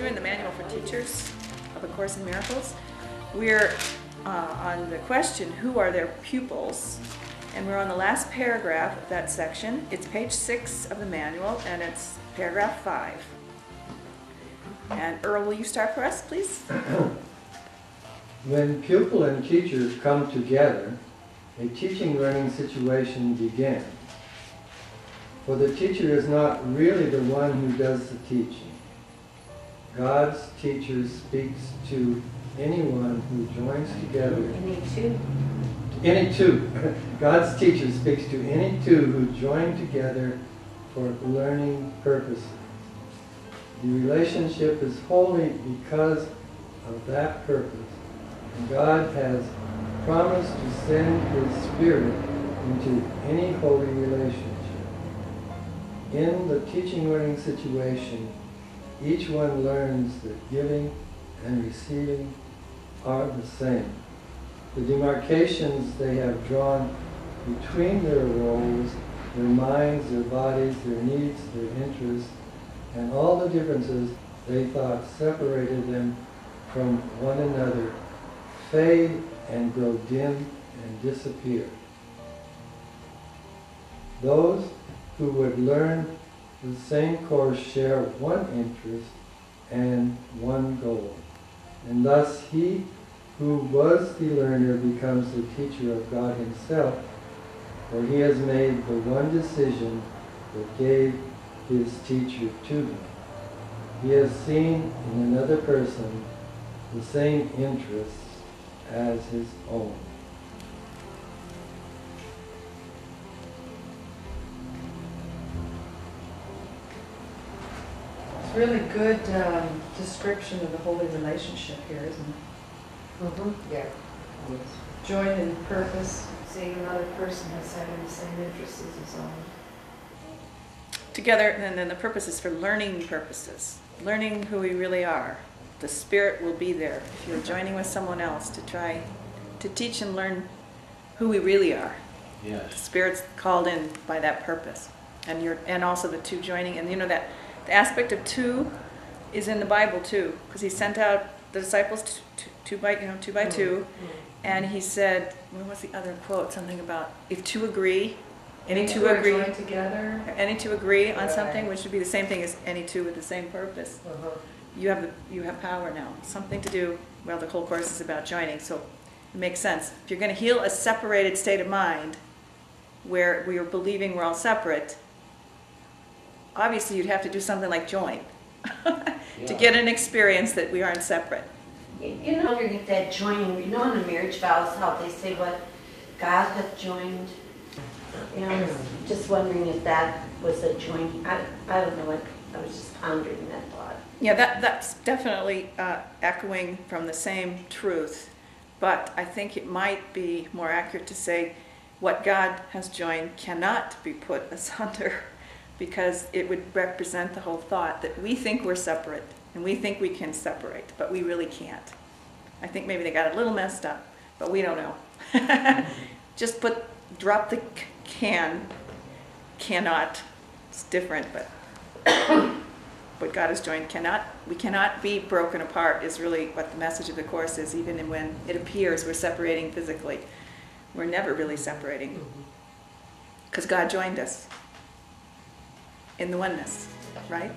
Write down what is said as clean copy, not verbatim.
doing the manual for teachers of A Course in Miracles. We're on the question, who are their pupils? And we're on the last paragraph of that section. It's page 6 of the manual, and it's paragraph 5. And Earl, will you start for us, please? When pupil and teacher come together, a teaching-learning situation begins. For the teacher is not really the one who does the teaching. God's teacher speaks to anyone who joins together. Any two. God's teacher speaks to any two who join together for learning purposes. The relationship is holy because of that purpose. And God has promised to send His Spirit into any holy relationship. In the teaching-learning situation, each one learns that giving and receiving are the same. The demarcations they have drawn between their roles, their minds, their bodies, their needs, their interests, and all the differences they thought separated them from one another fade and grow dim and disappear. Those who would learn the same course share one interest and one goal. And thus he who was the learner becomes the teacher of God Himself, for he has made the one decision that gave his teacher to him. He has seen in another person the same interests as his own. It's really good description of the holy relationship here, isn't it? Mm-hmm. Yeah. Join in purpose. Seeing another person as having the same interests as his own. Together, and then the purpose is for learning purposes. Learning who we really are. The Spirit will be there if you're joining with someone else to try to teach and learn who we really are. Yes. The Spirit's called in by that purpose. And also the two joining. And you know that the aspect of two is in the Bible too, because He sent out the disciples two by two, and He said, what was the other quote? Something about if two agree, any two agree join together. Any two agree on Right. something, which would be the same thing as any two with the same purpose. You have power now. Something to do. Well, the whole course is about joining, so it makes sense. If you're going to heal a separated state of mind, where we are believing we're all separate, obviously you'd have to do something like join to get an experience that we aren't separate. You know, underneath that joining, you know, in the marriage vows, how they say what God hath joined. You know, I was just wondering if that was a joining. I don't know. I was just pondering that thought. Yeah, that's definitely echoing from the same truth, but I think it might be more accurate to say what God has joined cannot be put asunder, because it would represent the whole thought that we think we're separate and we think we can separate, but we really can't. I think maybe they got a little messed up, but we don't know. Just drop the cannot. It's different, but what God has joined we cannot be broken apart is really what the message of the Course is, even when it appears we're separating physically. We're never really separating, because God joined us in the oneness, right?